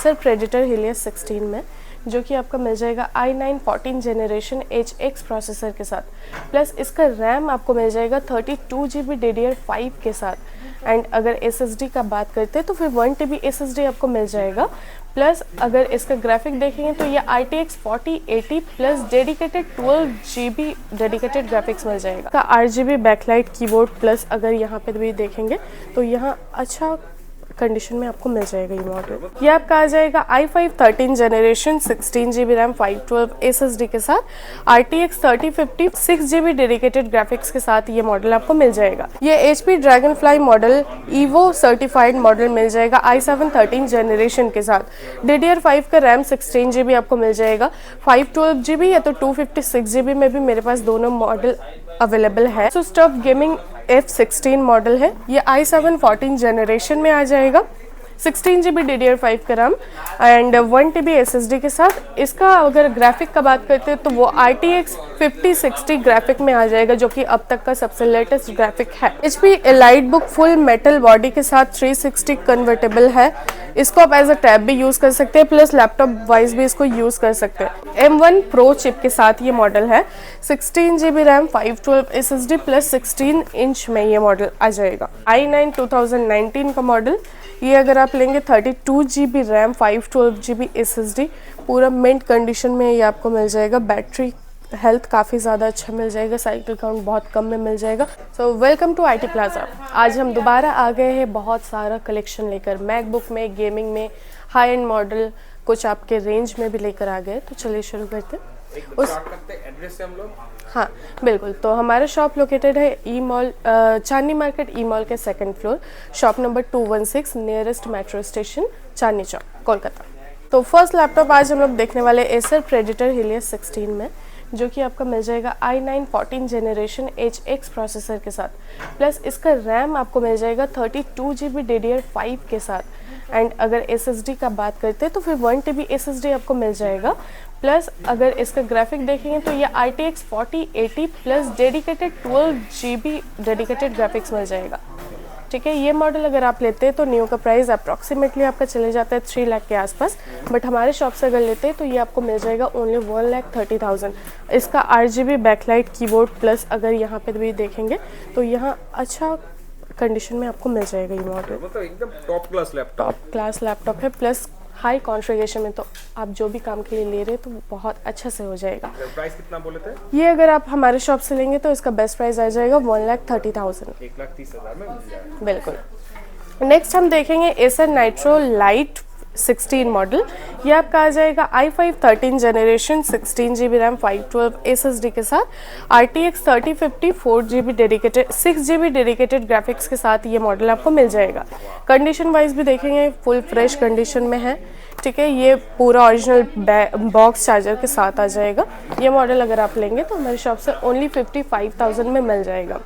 Acer predator Helios 16 में, जो कि आपका मिल जाएगा i9 14 जनरेशन HX प्रोसेसर के साथ, प्लस इसका रैम आपको मिल जाएगा 32 GB DDR5 के साथ। एंड अगर SSD का बात करते हैं तो फिर 1 TB SSD आपको मिल जाएगा, प्लस अगर इसका ग्राफिक देखेंगे तो ये RTX 4080 plus dedicated 12 GB dedicated graphics मिल जाएगा। का RGB बैकलाइट कीबोर्ड, प्लस अगर यहाँ पे भी देखेंगे तो यहाँ अच्छा कंडीशन में आपको मिल जाएगा ये मॉडल। ये आपका आ जाएगा i5 13 generation 16 GB RAM 512 SSD के साथ RTX 3050 6 GB डेडिकेटेड ग्राफिक्स के साथ ये मॉडल आपको मिल जाएगा। ये HP Dragonfly model EVO certified model मिल जाएगा i7 13 जनरेशन के साथ। DDR5 का रैम 16 GB आपको मिल जाएगा, 512 GB या तो 256 GB में भी मेरे पास दोनों मॉडल अवेलेबल है। सो स्टफ गेमिंग F16 मॉडल है, ये i7 14 जनरेशन में आ जाएगा, 16 GB DDR5 का रैम एंड 1 TB SSD के साथ। इसका अगर ग्राफिक का बात करते हैं तो वो RTX 5060 ग्राफिक में आ जाएगा, जो कि अब तक का सबसे लेटेस्ट ग्राफिक है। HP EliteBook full metal body के साथ 360 कन्वर्टेबल है, इसको आप एज अ टैब भी यूज़ कर सकते हैं, प्लस लैपटॉप वाइज भी इसको यूज़ कर सकते हैं। M1 Pro चिप के साथ ये मॉडल है, 16 GB RAM 512 SSD plus 16 inch में ये मॉडल आ जाएगा। i9 2019 का मॉडल, ये अगर आप लेंगे 32 GB रैम 512 GB SSD, पूरा मिंट कंडीशन में ये आपको मिल जाएगा। बैटरी हेल्थ काफ़ी ज़्यादा अच्छा मिल जाएगा, साइकिल काउंट बहुत कम में मिल जाएगा। So welcome to IT plaza. आज हम दोबारा आ गए हैं बहुत सारा कलेक्शन लेकर, मैकबुक में, गेमिंग में, हाई एंड मॉडल, कुछ आपके रेंज में भी लेकर आ गए। तो चलिए शुरू करते हैं। एड्रेस से हम लोग, हाँ बिल्कुल, तो हमारा शॉप लोकेटेड है E mall, Chandni market E mall के second floor, shop number 216, nearest metro station, Chandni Chowk, Kolkata. तो फर्स्ट लैपटॉप आज हम लोग देखने वाले एसर प्रेडेटर हीलियस 16 में, जो कि आपका मिल जाएगा i9 14 जनरेशन HX प्रोसेसर के साथ, प्लस इसका रैम आपको मिल जाएगा 32 GB DDR5 के साथ। एंड अगर SSD का बात करते हैं तो फिर 1 TB SSD आपको मिल जाएगा, प्लस अगर इसका ग्राफिक देखेंगे तो ये RTX 4080 plus dedicated 12 GB dedicated graphics मिल जाएगा। ठीक है, ये मॉडल अगर आप लेते हैं तो न्यू का प्राइस अप्रॉक्सीमेटली आपका चले जाता है 3 लाख के आसपास, बट हमारे शॉप से अगर लेते हैं तो ये आपको मिल जाएगा ओनली 1,30,000। इसका RGB बैकलाइट कीबोर्ड, प्लस अगर यहाँ पे भी देखेंगे तो यहाँ अच्छा कंडीशन में आपको मिल जाएगा ये मॉडल। मतलब एकदम टॉप क्लास लैपटॉप है, प्लस हाई कॉन्फ़िगरेशन में, तो आप जो भी काम के लिए ले रहे हैं तो बहुत अच्छा से हो जाएगा। प्राइस कितना बोले थे? ये अगर आप हमारे शॉप से लेंगे तो इसका बेस्ट प्राइस आ जाएगा 1,30,000। 1,30,000 में मिल जाएगा। बिल्कुल। नेक्स्ट हम देखेंगे एसर नाइट्रो लाइट 16 मॉडल, ये आपका आ जाएगा i5 13 generation 16 GB RAM 512 SSD के साथ, RTX 3050 4 GB dedicated 6 GB dedicated graphics के साथ ये मॉडल आपको मिल जाएगा। कंडीशन वाइज भी देखेंगे फुल फ्रेश कंडीशन में है। ठीक है, ये पूरा ओरिजिनल बॉक्स चार्जर के साथ आ जाएगा। ये मॉडल अगर आप लेंगे तो हमारी शॉप से ओनली 55,000 में मिल जाएगा।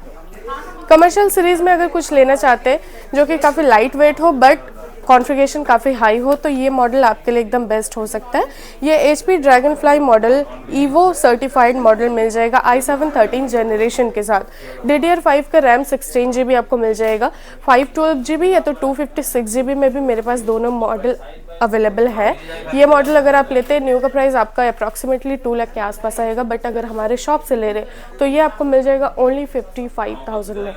कमर्शियल सीरीज़ में अगर कुछ लेना चाहते हैं जो कि काफ़ी लाइट वेट हो बट कॉन्फ़िगरेशन काफ़ी हाई हो, तो ये मॉडल आपके लिए एकदम बेस्ट हो सकता है। ये HP Dragonfly model EVO certified model मिल जाएगा i7 13 जनरेशन के साथ। DDR5 का रैम 16 GB आपको मिल जाएगा, 512 GB या तो 256 GB में भी मेरे पास दोनों मॉडल अवेलेबल है। ये मॉडल अगर आप लेते हैं न्यू का प्राइस आपका अप्रॉक्सीमेटली 2 लाख के आसपास आएगा, बट अगर हमारे शॉप से ले रहे तो ये आपको मिल जाएगा ओनली 55,000 में।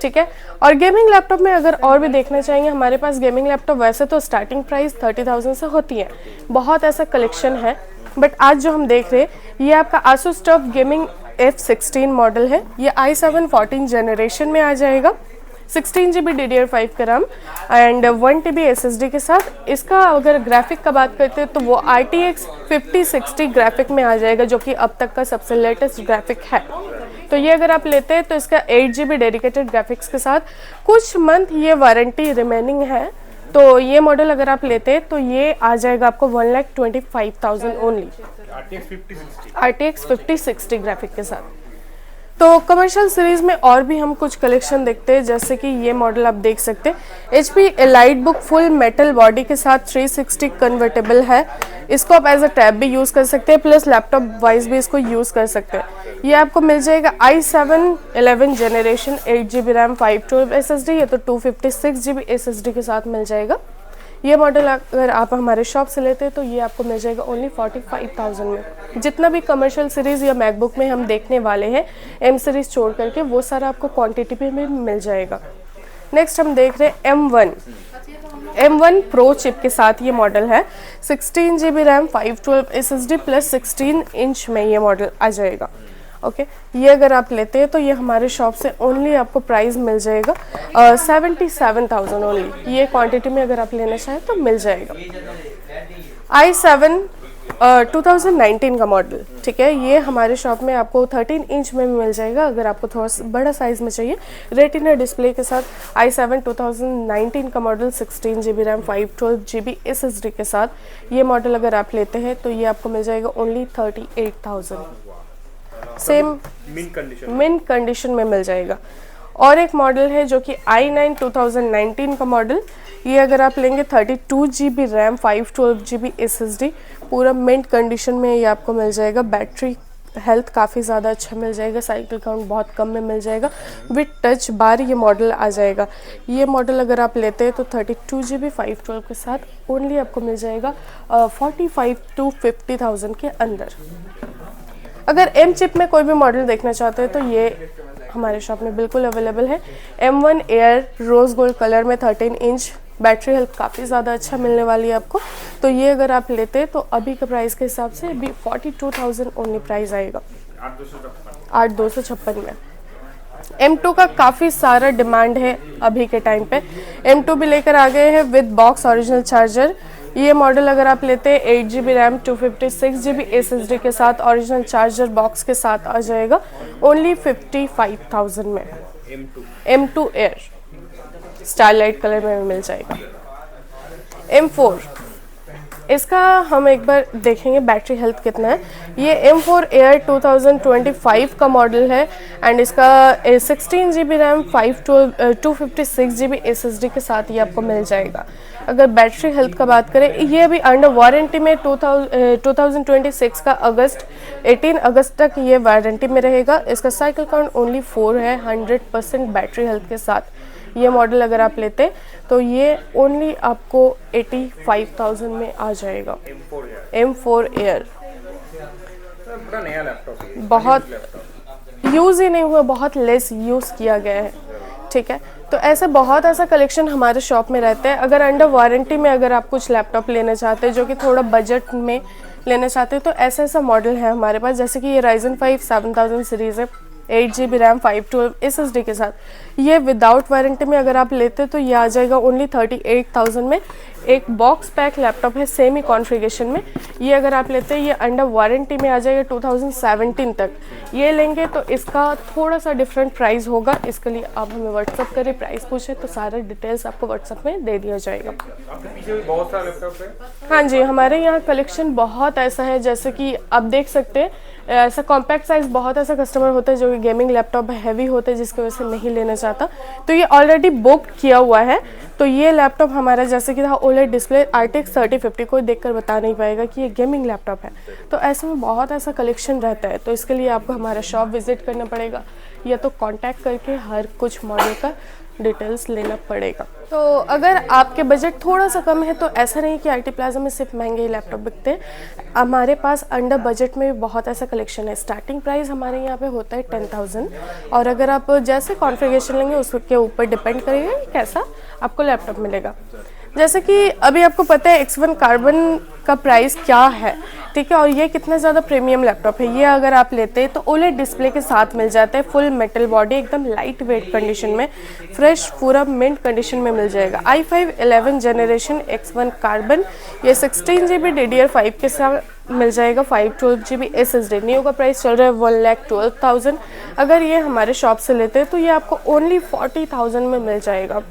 ठीक है, और गेमिंग लैपटॉप में अगर और भी देखना चाहेंगे, हमारे पास गेमिंग लैपटॉप वैसे तो स्टार्टिंग प्राइस 30,000 से होती है, बहुत ऐसा कलेक्शन है, बट आज जो हम देख रहे हैं ये आपका Asus TUF gaming F16 model है। ये i7 14 जनरेशन में आ जाएगा, 16 GB DDR5 का रैम एंड 1 TB SSD के साथ। इसका अगर ग्राफिक का बात करते हैं तो वो RTX 5060 ग्राफिक में आ जाएगा, जो कि अब तक का सबसे लेटेस्ट ग्राफिक है। तो ये अगर आप लेते हैं तो इसका 8 GB डेडिकेटेड ग्राफिक्स के साथ कुछ मंथ ये वारंटी रिमेनिंग है, तो ये मॉडल अगर आप लेते हैं तो ये आ जाएगा आपको 1,25,000 ओनली, RTX 5060 ग्राफिक के साथ। तो कमर्शियल सीरीज़ में और भी हम कुछ कलेक्शन देखते हैं, जैसे कि ये मॉडल आप देख सकते हैं HP EliteBook full metal body के साथ 360 कन्वर्टेबल है, इसको आप एज अ टैब भी यूज़ कर सकते हैं, प्लस लैपटॉप वाइज भी इसको यूज़ कर सकते हैं। ये आपको मिल जाएगा i7 11 generation 8 GB RAM 512 SSD या तो 256 GB SSD के साथ मिल जाएगा। ये मॉडल अगर आप हमारे शॉप से लेते हैं तो ये आपको मिल जाएगा ओनली 45,000 में। जितना भी कमर्शियल सीरीज़ या मैकबुक में हम देखने वाले हैं एम सीरीज़ छोड़ करके, वो सारा आपको क्वांटिटी में मिल जाएगा। नेक्स्ट हम देख रहे हैं M1 प्रो चिप के साथ ये मॉडल है। 16 GB RAM, 512 SSD plus 16 inch में ये मॉडल आ जाएगा। ओके, ये अगर आप लेते हैं तो ये हमारे शॉप से ओनली आपको प्राइस मिल जाएगा 77,000 ओनली। ये क्वांटिटी में अगर आप लेना चाहें तो मिल जाएगा। i7 2019 का मॉडल, ठीक है, ये हमारे शॉप में आपको 13 इंच में मिल जाएगा। अगर आपको थोड़ा सा बड़ा साइज़ में चाहिए, रेटिना डिस्प्ले के साथ i7 2019 का model, 16 GB RAM, 512 GB SSD के साथ ये मॉडल अगर आप लेते हैं तो ये आपको मिल जाएगा ओनली 38,000। सेम मिन कंडीशन में मिल जाएगा। और एक मॉडल है जो कि i9 2019 का मॉडल, ये अगर आप लेंगे 32 GB रैम, 512 GB SSD, पूरा मिंट कंडीशन में ये आपको मिल जाएगा। बैटरी हेल्थ काफ़ी ज़्यादा अच्छा मिल जाएगा, साइकिल काउंट बहुत कम में मिल जाएगा, विद टच बार ये मॉडल आ जाएगा। ये मॉडल अगर आप लेते हैं तो 32 GB 512 के साथ ओनली आपको मिल जाएगा 45 to 50,000 के अंदर। अगर एम चिप में कोई भी मॉडल देखना चाहते हैं तो ये हमारे शॉप में बिल्कुल अवेलेबल है। M1 air rose gold colour में 13 इंच, बैटरी हेल्थ काफ़ी ज़्यादा अच्छा मिलने वाली है आपको। तो ये अगर आप लेते हैं तो अभी के प्राइस के हिसाब से अभी 42,000 ओनली प्राइस आएगा 8,256 में। M2 का काफ़ी सारा डिमांड है अभी के टाइम पे। M2 भी लेकर आ गए हैं विद बॉक्स ओरिजिनल चार्जर। ये मॉडल अगर आप लेते हैं 8 GB रैम, 256 GB SSD के साथ ओरिजिनल चार्जर बॉक्स के साथ आ जाएगा ओनली 55,000 में। M2 एयर स्टारलाइट कलर में मिल जाएगा। M4, इसका हम एक बार देखेंगे बैटरी हेल्थ कितना है। ये M4 एयर 2025 का मॉडल है एंड इसका 16 GB रैम, 256 GB SSD के साथ ये आपको मिल जाएगा। अगर बैटरी हेल्थ का बात करें, ये अभी अंडर वारंटी में 2026 का 18 अगस्त तक ये वारंटी में रहेगा। इसका साइकिल काउंट ओनली 4 है, 100% बैटरी हेल्थ के साथ ये मॉडल अगर आप लेते तो ये ओनली आपको 85,000 में आ जाएगा। M4 एयर नया लैपटॉप है, बहुत यूज़ ही नहीं हुआ, बहुत लेस यूज़ किया गया है, ठीक है। तो ऐसे बहुत ऐसा कलेक्शन हमारे शॉप में रहता है। अगर अंडर वारंटी में अगर आप कुछ लैपटॉप लेना चाहते हैं जो कि थोड़ा बजट में लेना चाहते हैं तो ऐसा ऐसा मॉडल है हमारे पास। जैसे कि ये Ryzen 5 7000 सीरीज़ है, 8 GB रैम, 512 SSD के साथ। ये विदाउट वारंटी में अगर आप लेते तो ये आ जाएगा ओनली 38,000 में। एक बॉक्स पैक लैपटॉप है सेम ही कॉन्फ़िगरेशन में। ये अगर आप लेते हैं ये अंडर वारंटी में आ जाएगा 2017 तक। ये लेंगे तो इसका थोड़ा सा डिफरेंट प्राइस होगा। इसके लिए आप हमें व्हाट्सअप करें, प्राइस पूछे तो सारा डिटेल्स आपको व्हाट्सअप में दे दिया जाएगा। आपके पीछे भी बहुत सारे लैपटॉप है। हाँ जी, हमारे यहाँ कलेक्शन बहुत ऐसा है, जैसे कि आप देख सकते हैं ऐसा कॉम्पैक्ट साइज़ बहुत ऐसा कस्टमर होता है जो कि गेमिंग लैपटॉप हैवी होते हैं जिसकी वजह से नहीं लेना चाहता, तो ये ऑलरेडी बुक किया हुआ है। तो ये लैपटॉप हमारा जैसे कि था OLED डिस्प्ले RTX 3050, कोई देखकर बता नहीं पाएगा कि ये गेमिंग लैपटॉप है। तो ऐसे में बहुत ऐसा कलेक्शन रहता है, तो इसके लिए आपको हमारा शॉप विजिट करना पड़ेगा या तो कांटेक्ट करके हर कुछ मॉडल का डिटेल्स लेना पड़ेगा। तो अगर आपके बजट थोड़ा सा कम है तो ऐसा नहीं कि IT प्लाजा में सिर्फ महंगे ही लैपटॉप बिकते हैं। हमारे पास अंडर बजट में भी बहुत ऐसा कलेक्शन है। स्टार्टिंग प्राइस हमारे यहाँ पे होता है 10,000 और अगर आप जैसे कॉन्फ़िगरेशन लेंगे उसके ऊपर डिपेंड करेगा कि कैसा आपको लैपटॉप मिलेगा। जैसे कि अभी आपको पता है X1 कार्बन का प्राइस क्या है, ठीक है, और ये कितना ज़्यादा प्रीमियम लैपटॉप है। ये अगर आप लेते हैं तो OLED डिस्प्ले के साथ मिल जाता है, फुल मेटल बॉडी, एकदम लाइट वेट कंडीशन में, फ्रेश पूरा मिंट कंडीशन में मिल जाएगा। i5 11 जनरेशन X1 कार्बन, ये 16 GB DDR5 के साथ मिल जाएगा, 512 GB SSD। न्यू का प्राइस चल रहा है 1,12,000। अगर ये हमारे शॉप से लेते हैं तो ये आपको ओनली 40,000 में मिल जाएगा।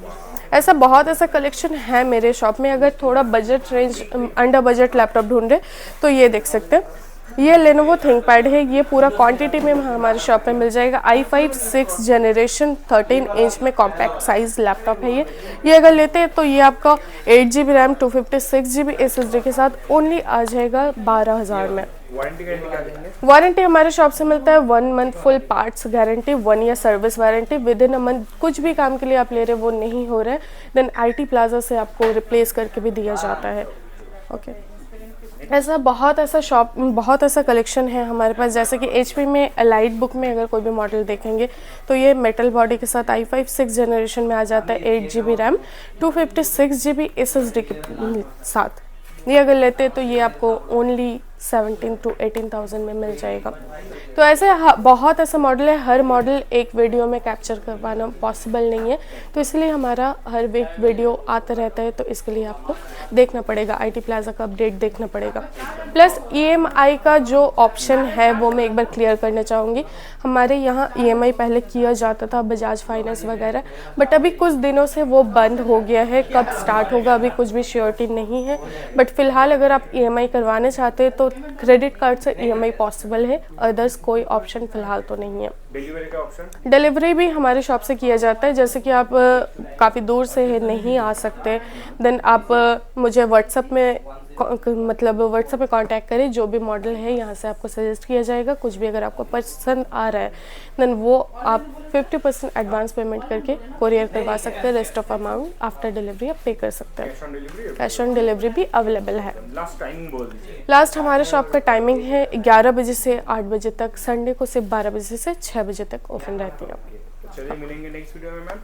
ऐसा बहुत ऐसा कलेक्शन है मेरे शॉप में। अगर थोड़ा budget range under budget laptop ढूंढ रहे तो ये देख सकते हैं। ये लेनोवो थिंकपैड है, ये पूरा क्वांटिटी में हमारे शॉप में मिल जाएगा। i5 6 जनरेशन 13 इंच में कॉम्पैक्ट साइज लैपटॉप है ये अगर लेते हैं तो ये आपका 8GB रैम 256GB SSD के साथ ओनली आ जाएगा 12,000 में। वारंटी गारंटी क्या देंगे? वारंटी हमारे शॉप से मिलता है 1 month full parts guarantee, 1 year service warranty. With in a month कुछ भी काम के लिए आप ले रहे वो नहीं हो रहा है, देन IT प्लाजा से आपको रिप्लेस करके भी दिया जाता है। ओके बहुत ऐसा कलेक्शन है हमारे पास। जैसे कि HP में एलाइट बुक में अगर कोई भी मॉडल देखेंगे तो ये मेटल बॉडी के साथ i5 6 जनरेशन में आ जाता है, 8GB रैम 256GB SSD के साथ। ये अगर लेते हैं तो ये आपको ओनली 17 to 18,000 में मिल जाएगा। तो ऐसे बहुत ऐसा मॉडल है, हर मॉडल एक वीडियो में कैप्चर करवाना पॉसिबल नहीं है, तो इसलिए हमारा हर वीडियो आता रहता है, तो इसके लिए आपको देखना पड़ेगा, IT प्लाजा का अपडेट देखना पड़ेगा। प्लस EMI का जो ऑप्शन है वो मैं एक बार क्लियर करना चाहूँगी। हमारे यहाँ EMI पहले किया जाता था बजाज फाइनेंस वगैरह, बट अभी कुछ दिनों से वो बंद हो गया है। कब स्टार्ट होगा अभी कुछ भी श्योरिटी नहीं है, बट फिलहाल अगर आप EMI करवाना चाहते हैं तो क्रेडिट कार्ड से EMI पॉसिबल है, अदर्स कोई ऑप्शन फिलहाल तो नहीं है। डिलीवरी का ऑप्शन? डिलीवरी भी हमारे शॉप से किया जाता है। जैसे कि आप काफ़ी दूर से नहीं आ सकते, देन आप मुझे व्हाट्सएप में कांटेक्ट करें। जो भी मॉडल है यहाँ से आपको सजेस्ट किया जाएगा। कुछ भी अगर आपको पसंद आ रहा है देन वो आप 50% एडवांस पेमेंट करके कोरियर करवा सकते हैं। Rest of amount after delivery आप पे कर सकते हैं। कैश ऑन डिलीवरी भी अवेलेबल है। लास्ट टाइमिंग बोल दीजिए। लास्ट हमारे शॉप का टाइमिंग है 11 बजे से 8 बजे तक, संडे को सिर्फ 12 बजे से 6 बजे तक ओपन रहती है। चलिए मिलेंगे नेक्स्ट वीडियो में मैम।